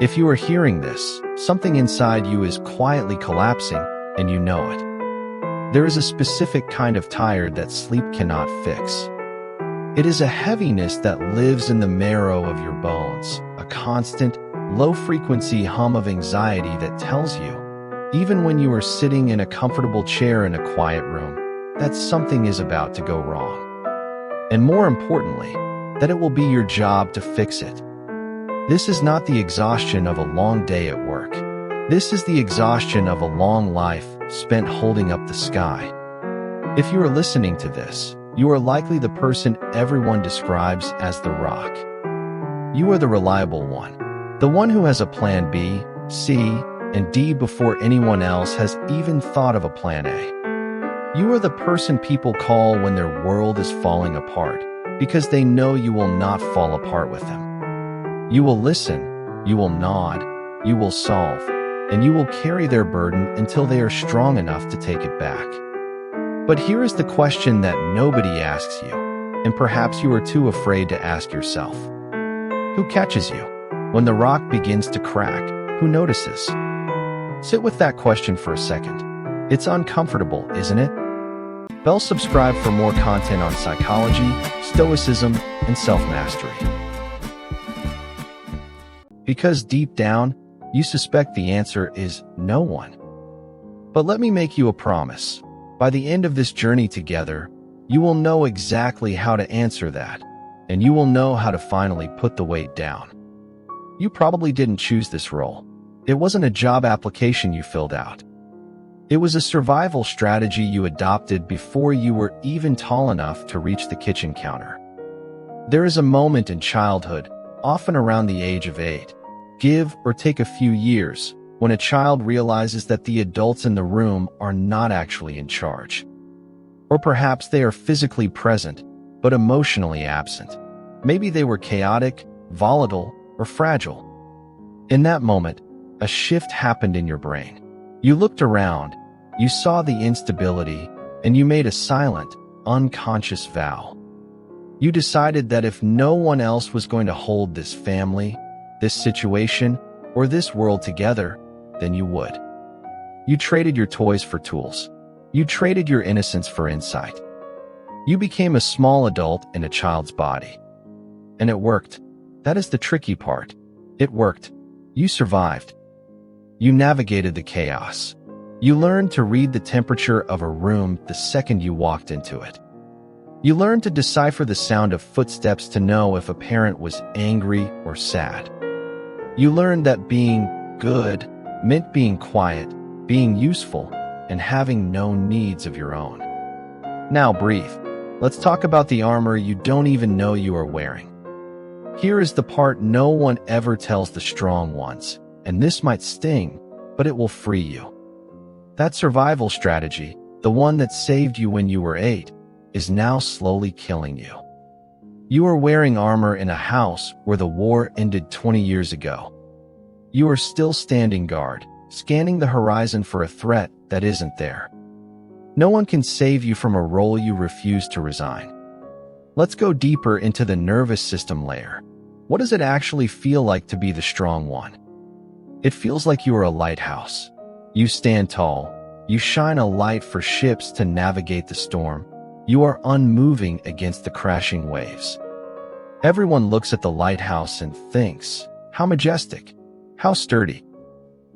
If you are hearing this, something inside you is quietly collapsing, and you know it. There is a specific kind of tired that sleep cannot fix. It is a heaviness that lives in the marrow of your bones, a constant, low-frequency hum of anxiety that tells you, even when you are sitting in a comfortable chair in a quiet room, that something is about to go wrong. And more importantly, that it will be your job to fix it. This is not the exhaustion of a long day at work. This is the exhaustion of a long life spent holding up the sky. If you are listening to this, you are likely the person everyone describes as the rock. You are the reliable one, the one who has a plan B, C, and D before anyone else has even thought of a plan A. You are the person people call when their world is falling apart, because they know you will not fall apart with them. You will listen, you will nod, you will solve, and you will carry their burden until they are strong enough to take it back. But here is the question that nobody asks you, and perhaps you are too afraid to ask yourself. Who catches you? When the rock begins to crack, who notices? Sit with that question for a second. It's uncomfortable, isn't it? Bell subscribe for more content on psychology, stoicism, and self-mastery. Because deep down, you suspect the answer is no one. But let me make you a promise. By the end of this journey together, you will know exactly how to answer that, and you will know how to finally put the weight down. You probably didn't choose this role. It wasn't a job application you filled out. It was a survival strategy you adopted before you were even tall enough to reach the kitchen counter. There is a moment in childhood, often around the age of 8, give or take a few years, when a child realizes that the adults in the room are not actually in charge. Or perhaps they are physically present, but emotionally absent. Maybe they were chaotic, volatile, or fragile. In that moment, a shift happened in your brain. You looked around, you saw the instability, and you made a silent, unconscious vow. You decided that if no one else was going to hold this family, this situation, or this world together, then you would. You traded your toys for tools. You traded your innocence for insight. You became a small adult in a child's body. And it worked. That is the tricky part. It worked. You survived. You navigated the chaos. You learned to read the temperature of a room the second you walked into it. You learned to decipher the sound of footsteps to know if a parent was angry or sad. You learned that being good meant being quiet, being useful, and having no needs of your own. Now breathe. Let's talk about the armor you don't even know you are wearing. Here is the part no one ever tells the strong ones, and this might sting, but it will free you. That survival strategy, the one that saved you when you were 8, is now slowly killing you. You are wearing armor in a house where the war ended 20 years ago. You are still standing guard, scanning the horizon for a threat that isn't there. No one can save you from a role you refuse to resign. Let's go deeper into the nervous system layer. What does it actually feel like to be the strong one? It feels like you are a lighthouse. You stand tall. You shine a light for ships to navigate the storm. You are unmoving against the crashing waves. Everyone looks at the lighthouse and thinks, how majestic, how sturdy.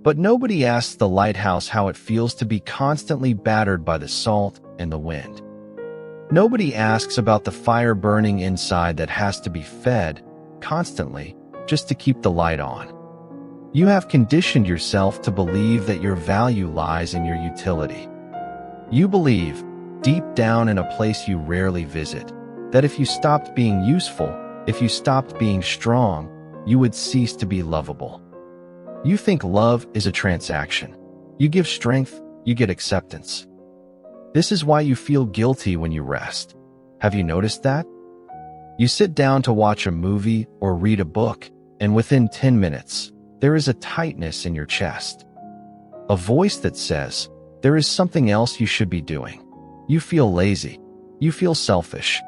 But nobody asks the lighthouse how it feels to be constantly battered by the salt and the wind. Nobody asks about the fire burning inside that has to be fed constantly just to keep the light on. You have conditioned yourself to believe that your value lies in your utility. You believe, deep down in a place you rarely visit, that if you stopped being useful, if you stopped being strong, you would cease to be lovable. You think love is a transaction. You give strength, you get acceptance. This is why you feel guilty when you rest. Have you noticed that? You sit down to watch a movie or read a book, and within 10 minutes, there is a tightness in your chest. A voice that says, there is something else you should be doing. You feel lazy. You feel selfish.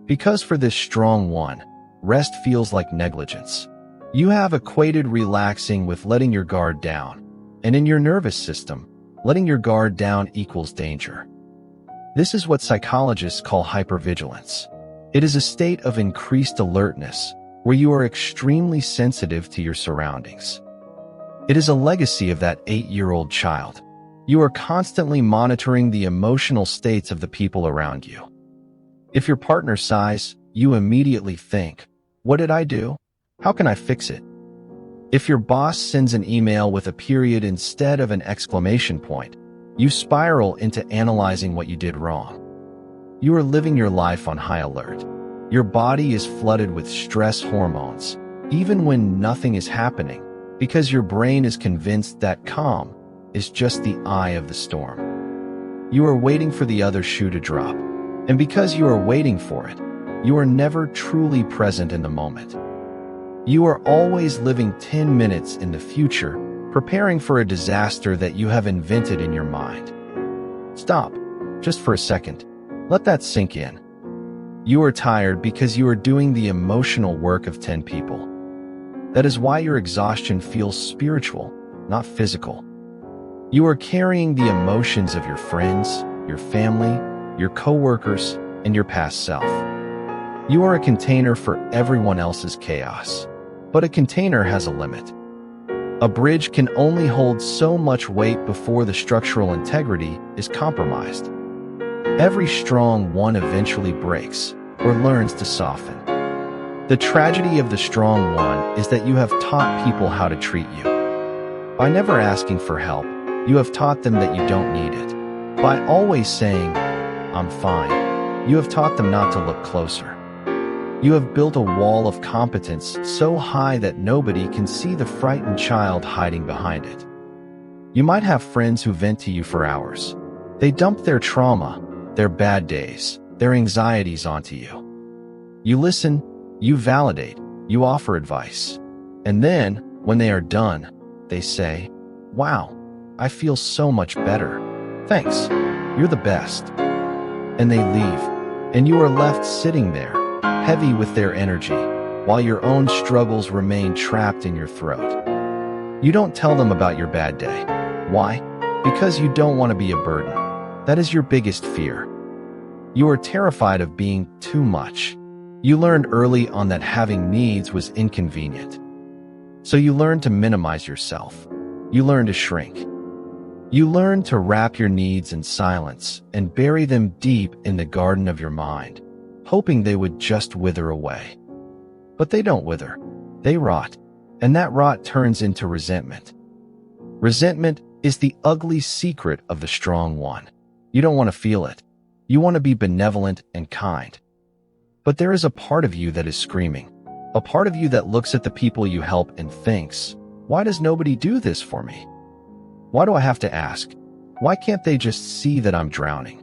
Because for this strong one, rest feels like negligence. You have equated relaxing with letting your guard down, and in your nervous system, letting your guard down equals danger. This is what psychologists call hypervigilance. It is a state of increased alertness where you are extremely sensitive to your surroundings. It is a legacy of that 8-year-old child. You are constantly monitoring the emotional states of the people around you. If your partner sighs, you immediately think, "What did I do? How can I fix it?" If your boss sends an email with a period instead of an exclamation point, you spiral into analyzing what you did wrong. You are living your life on high alert. Your body is flooded with stress hormones, even when nothing is happening, because your brain is convinced that calm is just the eye of the storm. You are waiting for the other shoe to drop, and because you are waiting for it, you are never truly present in the moment. You are always living 10 minutes in the future, preparing for a disaster that you have invented in your mind. Stop, just for a second. Let that sink in. You are tired because you are doing the emotional work of 10 people. That is why your exhaustion feels spiritual, not physical. You are carrying the emotions of your friends, your family, your coworkers, and your past self. You are a container for everyone else's chaos, but a container has a limit. A bridge can only hold so much weight before the structural integrity is compromised. Every strong one eventually breaks or learns to soften. The tragedy of the strong one is that you have taught people how to treat you. By never asking for help, you have taught them that you don't need it. By always saying, "I'm fine," you have taught them not to look closer. You have built a wall of competence so high that nobody can see the frightened child hiding behind it. You might have friends who vent to you for hours. They dump their trauma, their bad days, their anxieties onto you. You listen, you validate, you offer advice. And then, when they are done, they say, "Wow, I feel so much better. Thanks, you're the best." And they leave, and you are left sitting there, heavy with their energy, while your own struggles remain trapped in your throat. You don't tell them about your bad day. Why? Because you don't want to be a burden. That is your biggest fear. You are terrified of being too much. You learned early on that having needs was inconvenient. So you learn to minimize yourself. You learn to shrink. You learn to wrap your needs in silence and bury them deep in the garden of your mind, hoping they would just wither away. But they don't wither. They rot, and that rot turns into resentment. Resentment is the ugly secret of the strong one. You don't want to feel it. You want to be benevolent and kind. But there is a part of you that is screaming, a part of you that looks at the people you help and thinks, "Why does nobody do this for me? Why do I have to ask? Why can't they just see that I'm drowning?"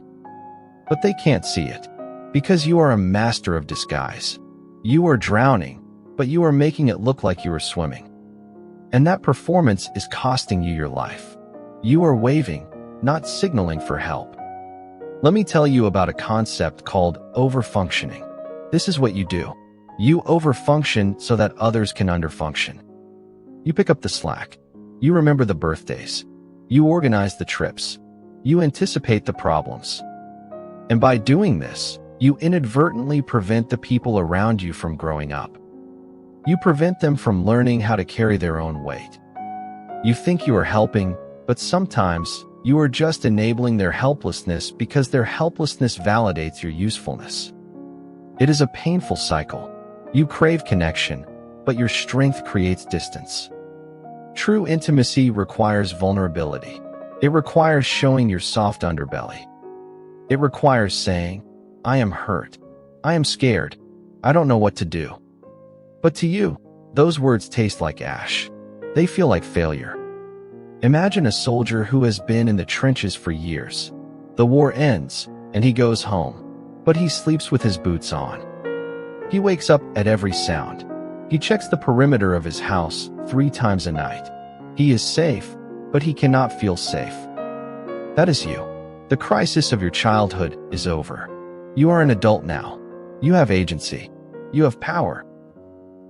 But they can't see it, because you are a master of disguise. You are drowning, but you are making it look like you are swimming. And that performance is costing you your life. You are waving, not signaling for help. Let me tell you about a concept called overfunctioning. This is what you do. You overfunction so that others can underfunction. You pick up the slack. You remember the birthdays. You organize the trips. You anticipate the problems. And by doing this, you inadvertently prevent the people around you from growing up. You prevent them from learning how to carry their own weight. You think you are helping, but sometimes you are just enabling their helplessness because their helplessness validates your usefulness. It is a painful cycle. You crave connection, but your strength creates distance. True intimacy requires vulnerability. It requires showing your soft underbelly. It requires saying, "I am hurt. I am scared. I don't know what to do." But to you, those words taste like ash. They feel like failure. Imagine a soldier who has been in the trenches for years. The war ends, and he goes home, but he sleeps with his boots on. He wakes up at every sound. He checks the perimeter of his house 3 times a night. He is safe, but he cannot feel safe. That is you. The crisis of your childhood is over. You are an adult now. You have agency. You have power.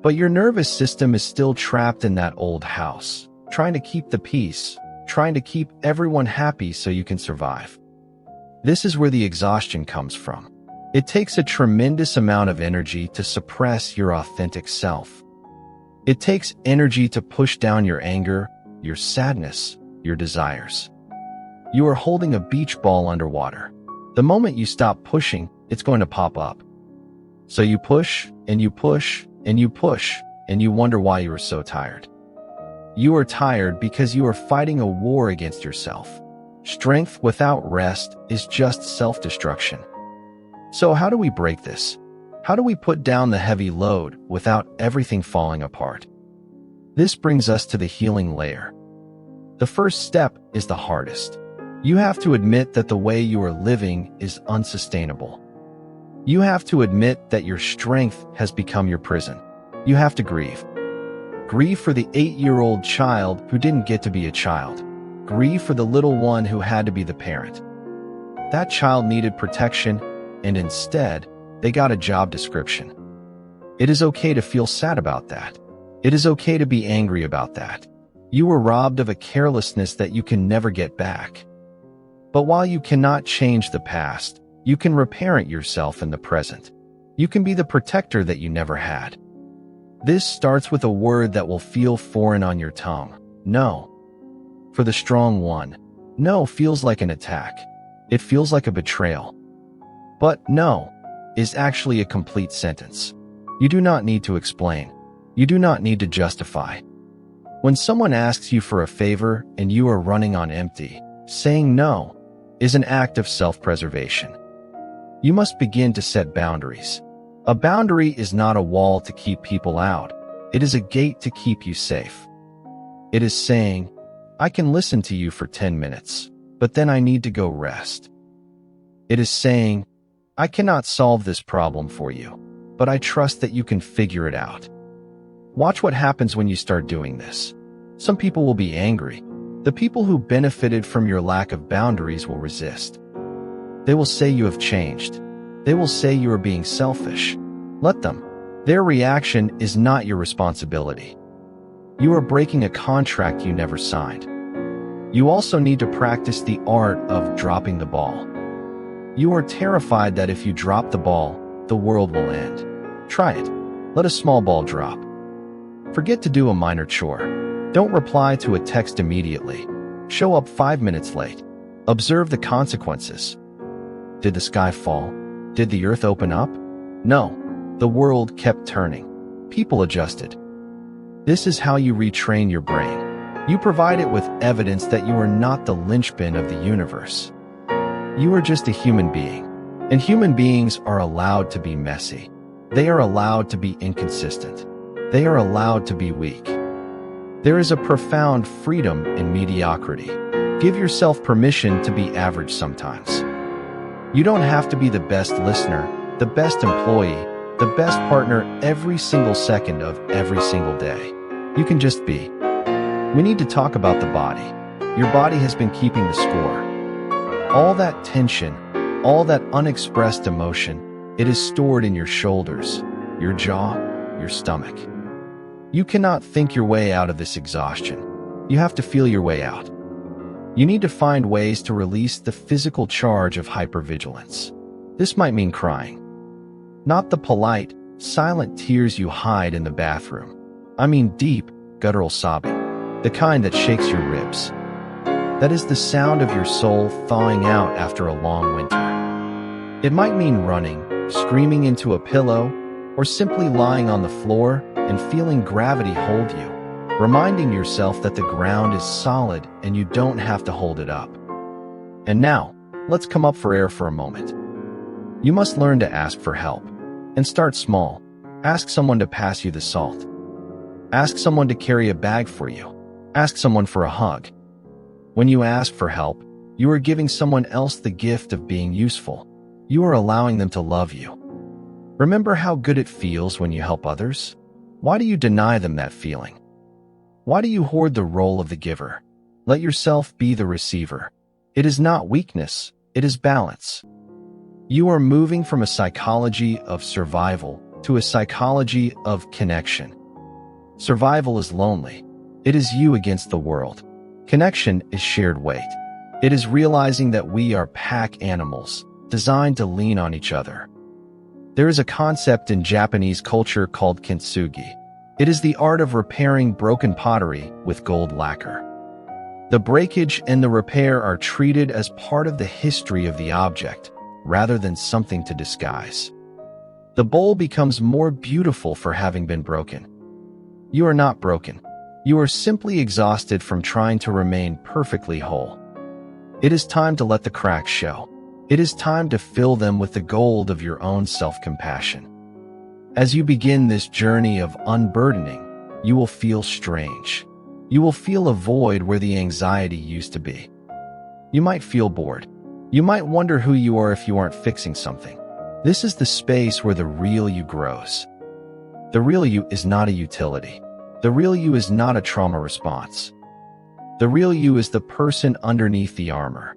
But your nervous system is still trapped in that old house, trying to keep the peace, trying to keep everyone happy so you can survive. This is where the exhaustion comes from. It takes a tremendous amount of energy to suppress your authentic self. It takes energy to push down your anger, your sadness, your desires. You are holding a beach ball underwater. The moment you stop pushing, it's going to pop up. So you push, and you push, and you push, and you wonder why you are so tired. You are tired because you are fighting a war against yourself. Strength without rest is just self-destruction. So how do we break this? How do we put down the heavy load without everything falling apart? This brings us to the healing layer. The first step is the hardest. You have to admit that the way you are living is unsustainable. You have to admit that your strength has become your prison. You have to grieve. Grieve for the 8-year-old child who didn't get to be a child. Grieve for the little one who had to be the parent. That child needed protection, and instead, they got a job description. It is okay to feel sad about that. It is okay to be angry about that. You were robbed of a carelessness that you can never get back. But while you cannot change the past, you can reparent yourself in the present. You can be the protector that you never had. This starts with a word that will feel foreign on your tongue. No. For the strong one, no feels like an attack. It feels like a betrayal. But no is actually a complete sentence. You do not need to explain. You do not need to justify. When someone asks you for a favor and you are running on empty, saying no is an act of self-preservation. You must begin to set boundaries. A boundary is not a wall to keep people out. It is a gate to keep you safe. It is saying, I can listen to you for 10 minutes, but then I need to go rest. It is saying, I cannot solve this problem for you, but I trust that you can figure it out. Watch what happens when you start doing this. Some people will be angry. The people who benefited from your lack of boundaries will resist. They will say you have changed. They will say you are being selfish. Let them. Their reaction is not your responsibility. You are breaking a contract you never signed. You also need to practice the art of dropping the ball. You are terrified that if you drop the ball, the world will end. Try it. Let a small ball drop. Forget to do a minor chore. Don't reply to a text immediately. Show up 5 minutes late. Observe the consequences. Did the sky fall? Did the earth open up? No. The world kept turning. People adjusted. This is how you retrain your brain. You provide it with evidence that you are not the linchpin of the universe. You are just a human being. And human beings are allowed to be messy. They are allowed to be inconsistent. They are allowed to be weak. There is a profound freedom in mediocrity. Give yourself permission to be average sometimes. You don't have to be the best listener, the best employee, the best partner every single second of every single day. You can just be. We need to talk about the body. Your body has been keeping the score. All that tension, all that unexpressed emotion, it is stored in your shoulders, your jaw, your stomach. You cannot think your way out of this exhaustion. You have to feel your way out. You need to find ways to release the physical charge of hypervigilance. This might mean crying. Not the polite, silent tears you hide in the bathroom. I mean deep, guttural sobbing, the kind that shakes your ribs. That is the sound of your soul thawing out after a long winter. It might mean running, screaming into a pillow, or simply lying on the floor and feeling gravity hold you, reminding yourself that the ground is solid and you don't have to hold it up. And now, let's come up for air for a moment. You must learn to ask for help. And start small. Ask someone to pass you the salt. Ask someone to carry a bag for you. Ask someone for a hug. When you ask for help, you are giving someone else the gift of being useful. You are allowing them to love you. Remember how good it feels when you help others? Why do you deny them that feeling? Why do you hoard the role of the giver? Let yourself be the receiver. It is not weakness, it is balance. You are moving from a psychology of survival to a psychology of connection. Survival is lonely. It is you against the world. Connection is shared weight. It is realizing that we are pack animals, designed to lean on each other. There is a concept in Japanese culture called kintsugi. It is the art of repairing broken pottery with gold lacquer. The breakage and the repair are treated as part of the history of the object, rather than something to disguise. The bowl becomes more beautiful for having been broken. You are not broken. You are simply exhausted from trying to remain perfectly whole. It is time to let the cracks show. It is time to fill them with the gold of your own self-compassion. As you begin this journey of unburdening, you will feel strange. You will feel a void where the anxiety used to be. You might feel bored. You might wonder who you are if you aren't fixing something. This is the space where the real you grows. The real you is not a utility. The real you is not a trauma response. The real you is the person underneath the armor.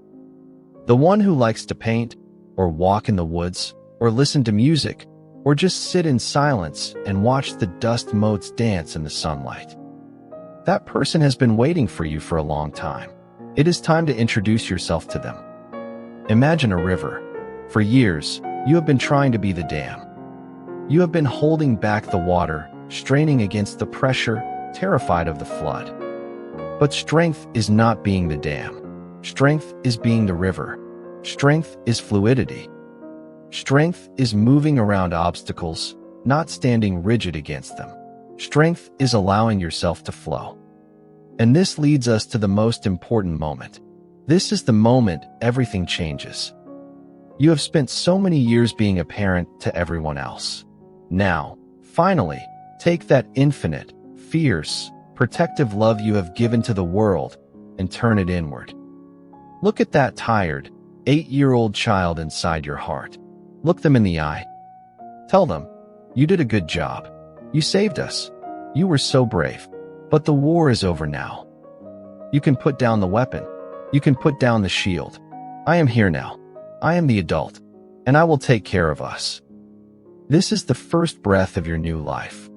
The one who likes to paint, or walk in the woods, or listen to music, or just sit in silence and watch the dust motes dance in the sunlight. That person has been waiting for you for a long time. It is time to introduce yourself to them. Imagine a river. For years, you have been trying to be the dam. You have been holding back the water, straining against the pressure, terrified of the flood. But strength is not being the dam. Strength is being the river. Strength is fluidity. Strength is moving around obstacles, not standing rigid against them. Strength is allowing yourself to flow. And this leads us to the most important moment. This is the moment everything changes. You have spent so many years being a parent to everyone else. Now, finally, take that infinite, fierce, protective love you have given to the world and turn it inward. Look at that tired, 8-year-old child inside your heart. Look them in the eye. Tell them, you did a good job. You saved us. You were so brave. But the war is over now. You can put down the weapon. You can put down the shield. I am here now. I am the adult, and I will take care of us. This is the first breath of your new life.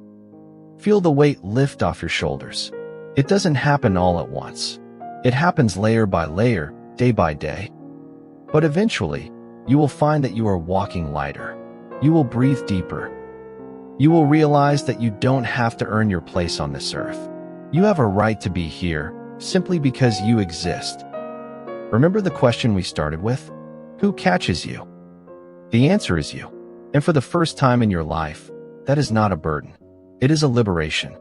Feel the weight lift off your shoulders. It doesn't happen all at once. It happens layer by layer, day by day. But eventually, you will find that you are walking lighter. You will breathe deeper. You will realize that you don't have to earn your place on this earth. You have a right to be here simply because you exist. Remember the question we started with? Who catches you? The answer is you. And for the first time in your life, that is not a burden. It is a liberation.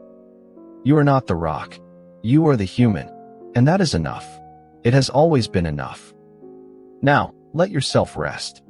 You are not the rock. You are the human. And that is enough. It has always been enough. Now, let yourself rest.